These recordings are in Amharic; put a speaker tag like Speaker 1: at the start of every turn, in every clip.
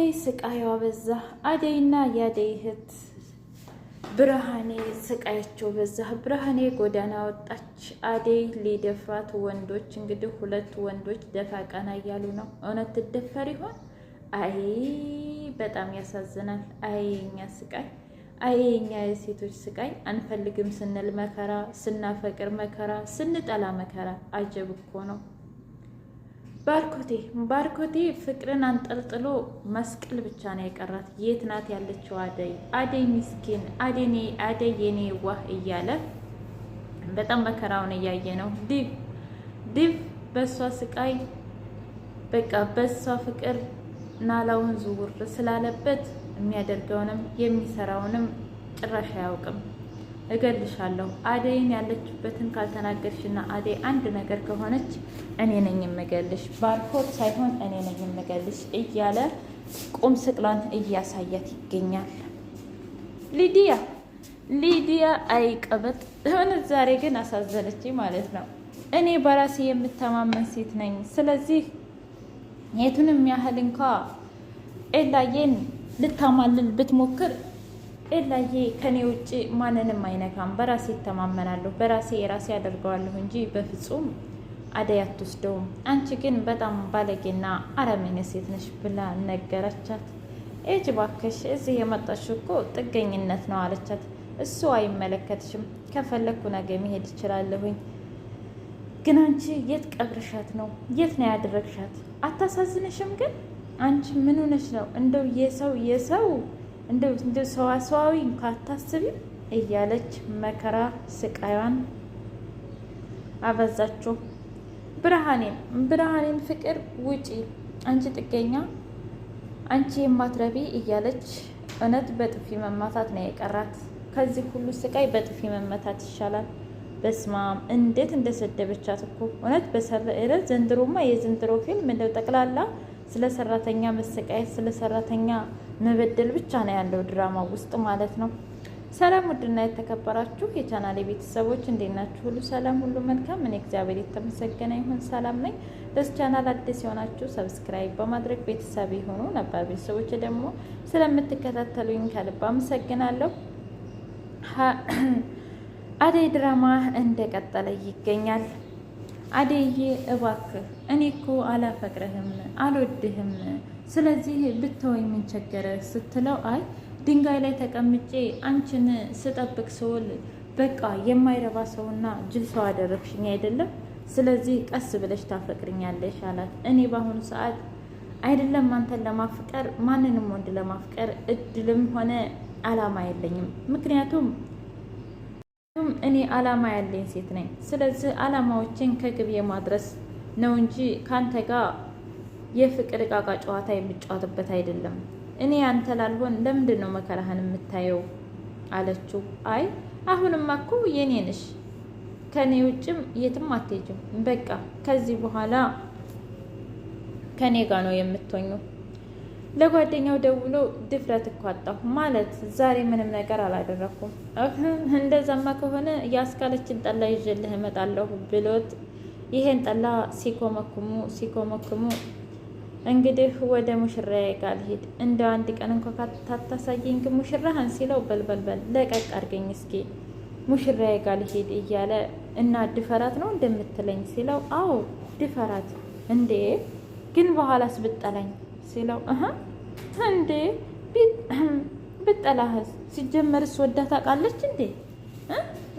Speaker 1: አደይ ስቃይዋ በዛ። አደይና የአደይ እህት ብርሃኔ ስቃያቸው በዛ። ብርሃኔ ጎዳና ወጣች። አደይ ሊደፍራት ወንዶች እንግዲህ ሁለት ወንዶች ደፋ ቀና እያሉ ነው። እውነት ትደፈር ይሆን? አይ በጣም ያሳዝናል። አይ የኛ ስቃይ፣ አይ የኛ የሴቶች ስቃይ። አንፈልግም ስንል መከራ፣ ስናፈቅር መከራ፣ ስንጠላ መከራ። አጀብ እኮ ነው። ባርኮቴ ፍቅርን አንጠልጥሎ መስቀል ብቻ ነው የቀራት። የት ናት ያለችው አደይ? አደይ ምስኪን፣ አደይ የኔ ዋህ እያለ በጣም መከራውን እያየ ነው። ዲቭ በሷ ስቃይ በቃ በሷ ፍቅር ናላውን ዝውር ስላለበት የሚያደርገውንም የሚሰራውንም ጭራሽ አያውቅም። እገልሻለሁ አደይን ያለችበትን ካልተናገርሽና አደይ አንድ ነገር ከሆነች እኔ ነኝ የምገልሽ፣ ባርኮት ሳይሆን እኔ ነኝ የምገልሽ እያለ ቁም ስቅሏን እያሳያት ይገኛል። ሊዲያ አይቀበጥ ሆነ። ዛሬ ግን አሳዘነች ማለት ነው። እኔ በራሴ የምተማመን ሴት ነኝ። ስለዚህ የቱንም ያህል እንኳ ኤላዬን ልታማልል ብትሞክር ኤላዬ ከኔ ውጭ ማንንም አይነካም። በራሴ እተማመናለሁ፣ በራሴ የራሴ አደርገዋለሁ እንጂ በፍጹም አደይ አትወስደውም። አንቺ ግን በጣም ባለጌና አረመኔ ሴት ነሽ ብላ ነገረቻት። ኤጅ ባክሽ እዚህ የመጣሽው እኮ ጥገኝነት ነው አለቻት። እሱ አይመለከትሽም፣ ከፈለግኩ ነገ መሄድ እችላለሁኝ። ግን አንቺ የት ቀብረሻት ነው? የት ነው ያደረግሻት? አታሳዝንሽም? ግን አንቺ ምን ሆነሽ ነው? እንደው የሰው እንደው ሰዋሰዋዊ እንኳን አታስቢም እያለች መከራ ስቃዩን አበዛችው። ብርሃኔን ፍቅር ውጪ፣ አንቺ ጥገኛ፣ አንቺ የማትረቢ እያለች እውነት በጥፊ መማታት ነው የቀራት። ከዚህ ሁሉ ስቃይ በጥፊ መመታት ይሻላል። በስማም እንዴት እንደሰደበቻት እኮ እውነት በሰረ ዘንድሮማ የዘንድሮ ፊልም እንደው ጠቅላላ ስለ ሰራተኛ መሰቃየት፣ ስለ ሰራተኛ መበደል ብቻ ነው ያለው ድራማ ውስጥ ማለት ነው። ሰላም ውድና የተከበራችሁ የቻናሌ ቤተሰቦች እንዴት ናችሁ? ሁሉ ሰላም፣ ሁሉ መልካም። እኔ እግዚአብሔር የተመሰገነ ይሁን ሰላም ነኝ። ለዚህ ቻናል አዲስ የሆናችሁ ሰብስክራይብ በማድረግ ቤተሰብ የሆኑ ነባር ቤተሰቦች ደግሞ ስለምትከታተሉኝ ከልብ አመሰግናለሁ። አደይ ድራማ እንደቀጠለ ይገኛል። አደይዬ እባክህ እኔ እኮ አላፈቅረህም፣ አልወድህም፣ ስለዚህ ብትወኝ ምን ቸገረ ስትለው አይ ድንጋይ ላይ ተቀምጬ አንቺን ስጠብቅ ስውል በቃ የማይረባ ሰውና ጅል ሰው አደረግሽኝ አይደለም፣ ስለዚህ ቀስ ብለሽ ታፈቅርኛለሽ አላት። እኔ በአሁኑ ሰዓት አይደለም አንተን ለማፍቀር ማንንም ወንድ ለማፍቀር እድልም ሆነ አላማ የለኝም። ምክንያቱም እኔ አላማ ያለኝ ሴት ነኝ። ስለዚህ አላማዎችን ከግብ የማድረስ ነው እንጂ ካንተ ጋር የፍቅር እቃቃ ጨዋታ የምጫወትበት አይደለም። እኔ አንተ ላልሆን ለምንድን ነው መከራህን የምታየው አለችው። አይ አሁንማ እኮ የኔ ነሽ፣ ከኔ ውጭም የትም አትሄጂም። በቃ ከዚህ በኋላ ከኔ ጋር ነው የምትሆኙ። ለጓደኛው ደውሎ ድፍረት እኮ አጣሁ ማለት ዛሬ ምንም ነገር አላደረኩም። እንደዛማ ከሆነ የአስካለችን ጠላ ይዤልህ እመጣለሁ ብሎት ይሄን ጠላ ሲኮመክሙ እንግዲህ ወደ ሙሽራዬ ጋር ልሂድ፣ እንደ አንድ ቀን እንኳ ታታሳየኝ ግን ሙሽራህን ሲለው በልበልበል ለቀቅ አድርገኝ እስኪ ሙሽራዬ ጋር ልሂድ እያለ እና ድፈራት ነው እንደምትለኝ ሲለው አዎ ድፈራት እንዴ ግን በኋላስ ብጠላኝ ሲለው እንዴ ብጠላህስ ሲጀመርስ ወዳ ታውቃለች እንዴ?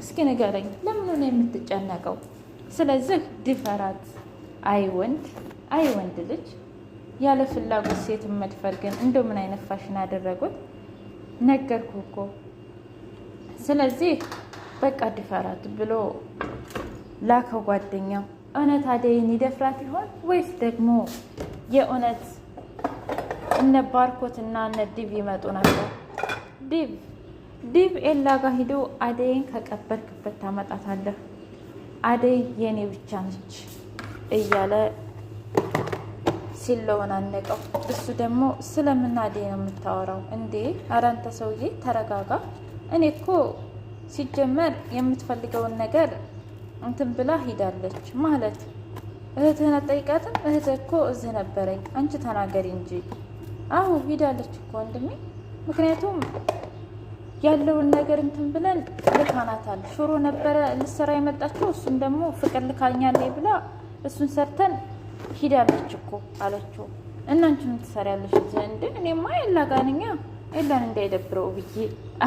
Speaker 1: እስኪ ንገረኝ፣ ለምኑ ነው የምትጨነቀው? ስለዚህ ድፈራት። አይ ወንድ ልጅ ያለ ፍላጎት ሴት መድፈር ግን እንደው ምን አይነት ፋሽን አደረጉት? ነገርኩህ እኮ። ስለዚህ በቃ ድፈራት ብሎ ላከው ጓደኛው። እውነት አደይን ይደፍራት ይሆን ወይስ ደግሞ የእውነት እነ ባርኮት እና እነ ዲቭ ይመጡ ነበር? ዲቭ ኤላ ጋር ሂዶ አደይን ከቀበርክበት ታመጣታለህ፣ አደይ የኔ ብቻ ነች እያለ ሲለውን አነቀው። እሱ ደግሞ ስለምን አደይ ነው የምታወራው እንዴ? ኧረ አንተ ሰውዬ ተረጋጋ። እኔ እኮ ሲጀመር የምትፈልገውን ነገር እንትን ብላ ሂዳለች ማለት እህትህን አትጠይቃትም? እህትህ እኮ እዚህ ነበረኝ፣ አንቺ ተናገሪ እንጂ አዎ ሄዳለች እኮ ወንድሜ። ምክንያቱም ያለውን ነገር እንትን ብለን ልካናታል። ሽሮ ነበረ ልሰራ የመጣችው እሱን ደግሞ ፍቅር ልካኛለች ብላ እሱን ሰርተን ሂዳለች እኮ አለችው። እና አንቺ ምን ትሰሪያለሽ እዚህ? እንደ እኔማ ኤላ ጋር ነኝ ኤላን እንዳይደብረው ብዬ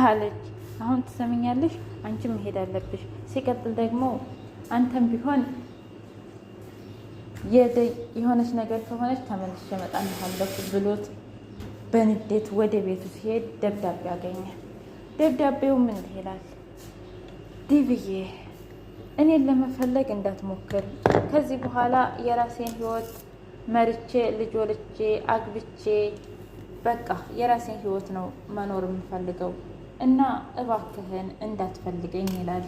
Speaker 1: አለች። አሁን ትሰምኛለሽ፣ አንቺም መሄድ አለብሽ። ሲቀጥል ደግሞ አንተም ቢሆን የሆነች ነገር ከሆነች ተመልሼ እመጣልሃለሁ ብሎት በንዴት ወደ ቤቱ ሲሄድ ደብዳቤ አገኘ። ደብዳቤው ምን ይላል? ዲብዬ እኔን ለመፈለግ እንዳትሞክር። ከዚህ በኋላ የራሴን ህይወት መርቼ ልጅ ወልጄ አግብቼ በቃ የራሴን ህይወት ነው መኖር የምፈልገው እና እባክህን እንዳትፈልገኝ ይላል።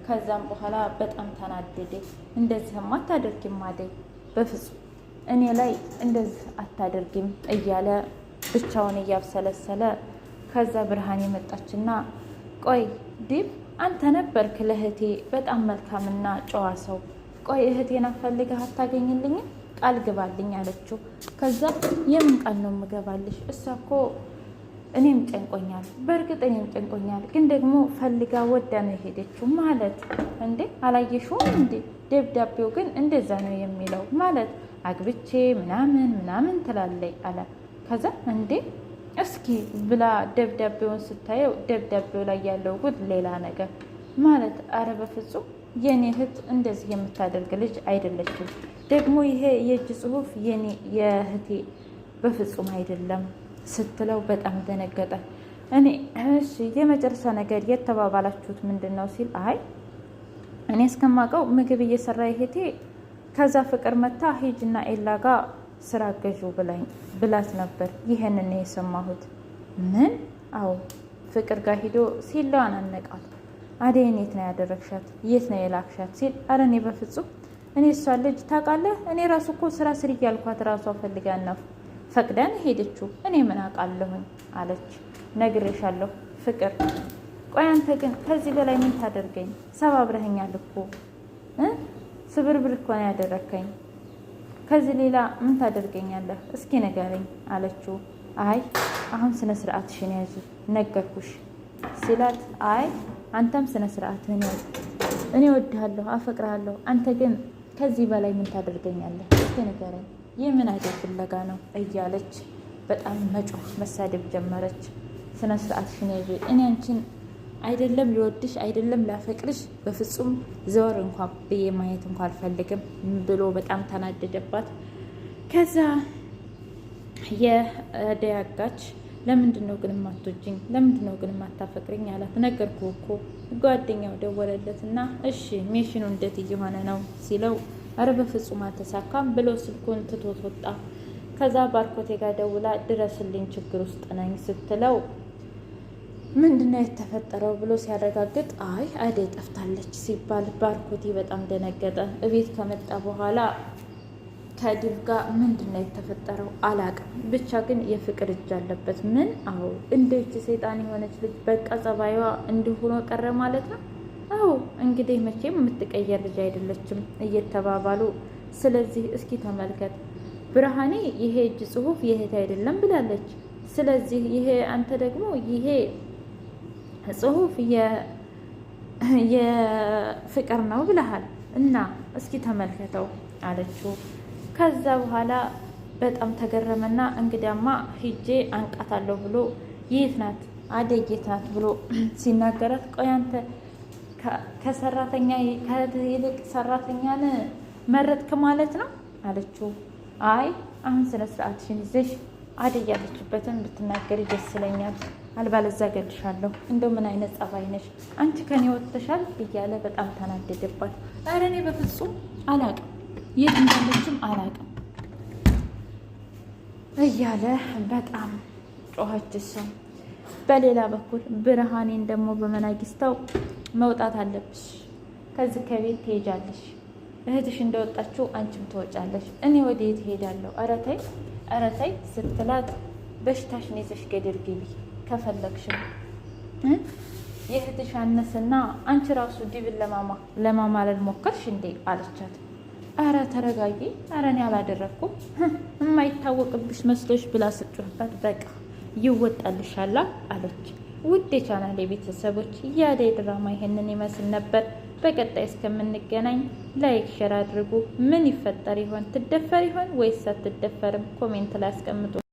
Speaker 1: ከዛም በኋላ በጣም ተናደደ። እንደዚህም አታደርጊም አደይ፣ በፍጹም እኔ ላይ እንደዚህ አታደርጊም እያለ ብቻውን እያብሰለሰለ ከዛ ብርሃን የመጣችና ቆይ ዲብ አንተ ነበርክ ለእህቴ በጣም መልካምና ጨዋ ሰው። ቆይ እህቴን አፈልገህ አታገኝልኝም? ቃል ግባልኝ አለችው። ከዛ የምን ቃል ነው የምገባልሽ? እሷ እኮ እኔም ጨንቆኛል፣ በእርግጥ እኔም ጨንቆኛል፣ ግን ደግሞ ፈልጋ ወዳ ነው የሄደችው ማለት እንዴ አላየሽውም እንዴ? ደብዳቤው ግን እንደዛ ነው የሚለው ማለት አግብቼ ምናምን ምናምን ትላለይ አለ። ከዛ እንዴ እስኪ ብላ ደብዳቤውን ስታየው ደብዳቤው ላይ ያለው ጉድ ሌላ ነገር ማለት አረ በፍጹም የኔ እህት እንደዚህ የምታደርግ ልጅ አይደለችም። ደግሞ ይሄ የእጅ ጽሑፍ የኔ የእህቴ በፍጹም አይደለም ስትለው በጣም ደነገጠ። እኔ እሺ የመጨረሻ ነገር የተባባላችሁት ምንድን ነው ሲል አይ እኔ እስከማውቀው ምግብ እየሰራ እህቴ ከዛ ፍቅር መታ ሂጅና ኤላ ጋር ስራ ገዡ ብላት ነበር። ይሄንን ነው የሰማሁት። ምን? አዎ ፍቅር ጋር ሂዶ ሲለዋን አነቃት። አደይን የት ነው ያደረግሻት? የት ነው የላክሻት ሲል አረ እኔ በፍጹም እኔ እሷን ልጅ ታውቃለህ፣ እኔ ራሱ እኮ ስራ ስር እያልኳት ራሷ ፈልጋና ፈቅዳን ሄደችው። እኔ ምን አውቃለሁኝ አለች። ነግሬሻለሁ ፍቅር። ቆይ አንተ ግን ከዚህ በላይ ምን ታደርገኝ? ሰባብረኸኛል እኮ ስብርብር እኮ ነው ያደረከኝ። ከዚህ ሌላ ምን ታደርገኛለህ? እስኪ ንገረኝ አለችው። አይ አሁን ስነ ስርዓትሽን ያዥ ነገርኩሽ ሲላት አይ አንተም ስነ ስርዓትህን ያዥ። እኔ እወድሃለሁ፣ አፈቅርሃለሁ። አንተ ግን ከዚህ በላይ ምን ታደርገኛለህ? እስኪ ንገረኝ። ይህ ምን አይነት ፍለጋ ነው? እያለች በጣም መጮህ መሳደብ ጀመረች። ስነ ስርዓትሽን ያዥ። እኔ አንቺን አይደለም ሊወድሽ አይደለም ላፈቅርሽ በፍጹም ዘወር እንኳን ብዬ ማየት እንኳን አልፈልግም ብሎ በጣም ተናደደባት። ከዛ የደያጋች ለምንድን ነው ግን የማትወጂኝ? ለምንድን ነው ግን የማታፈቅሪኝ አላት። ነገርኩህ እኮ ጓደኛው ደወለለትና እሺ ሜሽኑ እንዴት እየሆነ ነው ሲለው አረ በፍጹም አልተሳካም ብሎ ስልኩን ትቶት ወጣ። ከዛ ባርኮቴ ጋር ደውላ ድረስልኝ ችግር ውስጥ ነኝ ስትለው ምንድነው የተፈጠረው ብሎ ሲያረጋግጥ አይ አደይ ጠፍታለች ሲባል ባርኮቴ በጣም ደነገጠ። እቤት ከመጣ በኋላ ከዲብ ጋር ምንድነው የተፈጠረው አላቅም፣ ብቻ ግን የፍቅር እጅ አለበት። ምን? አዎ እንደች ሰይጣን የሆነች ልጅ በቃ ጸባይዋ እንዲሆኖ ቀረ ማለት ነው። አዎ እንግዲህ መቼም የምትቀየር ልጅ አይደለችም እየተባባሉ ስለዚህ እስኪ ተመልከት ብርሃኔ ይሄ እጅ ጽሑፍ የእህት አይደለም ብላለች። ስለዚህ ይሄ አንተ ደግሞ ይሄ ጽሑፍ የፍቅር ነው ብለሃል እና እስኪ ተመልከተው አለችው። ከዛ በኋላ በጣም ተገረመና እንግዲያማ ሂጄ አንቃታለሁ ብሎ የት ናት አደይ የት ናት ብሎ ሲናገራት ቆይ አንተ ከሰራተኛ ይልቅ ሰራተኛን መረጥክ ማለት ነው አለችው። አይ አሁን ስነ ስርዓትሽን ይዘሽ አደይ ያለችበትን ብትናገሪ ደስ ይለኛል፣ አልባለዛ እገልሻለሁ። እንደው ምን አይነት ጸባይ ነሽ አንቺ ከኔ ወጥተሻል እያለ በጣም ተናደደባት። ኧረ እኔ በፍጹም አላቅም፣ የት እንዳለችም አላቅም እያለ በጣም ጮኸች እሷ። በሌላ በኩል ብርሃኔን ደግሞ በመናጊስታው መውጣት አለብሽ፣ ከዚህ ከቤት ትሄጃለሽ፣ እህትሽ እንደወጣችው አንቺም ትወጫለሽ፣ እኔ ወዴት እሄዳለሁ? ኧረ ተይ ስትላት በሽታሽን ይዘሽ ገደል ግቢ ከፈለግሽም የእህትሽ አነስና አንቺ ራሱ ዲብን ለማማለል ሞከርሽ እንዴ አለቻት። አረ ተረጋጊ፣ አረ እኔ አላደረኩም የማይታወቅብሽ መስሎሽ ብላ ስጮህባት በቃ ይወጣልሻላ አለች። ውድ የቻናሌ ቤተሰቦች የአደይ ድራማ ይሄንን ይመስል ነበር። በቀጣይ እስከምንገናኝ ላይክ ሼር አድርጉ። ምን ይፈጠር ይሆን? ትደፈር ይሆን ወይስ አትደፈርም? ኮሜንት ላይ አስቀምጡ።